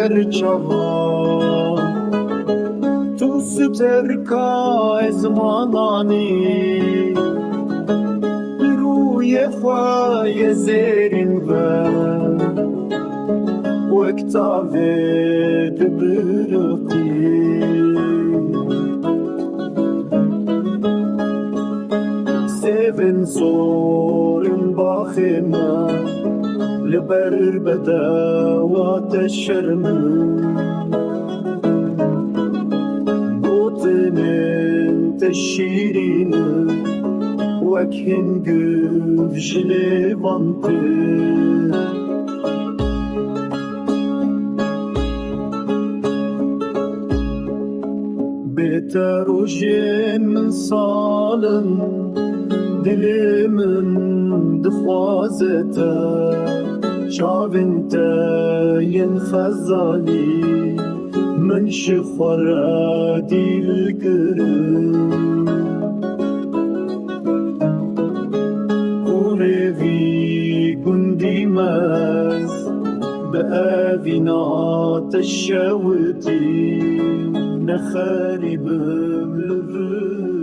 برچها تو سترکای زمانانی روی خواه زیرین و وکتاوه دبرقی سیون صورن باخنا لبر بدوات الشرم بوطن انت الشيرين وكهن قف جلي بنطي بتروجين من صالن دلي من دخوازته شاوين تاين خزالي من شخرادي الكرم قريبي كندي ماز بأذنات الشوتي نخارب بلبل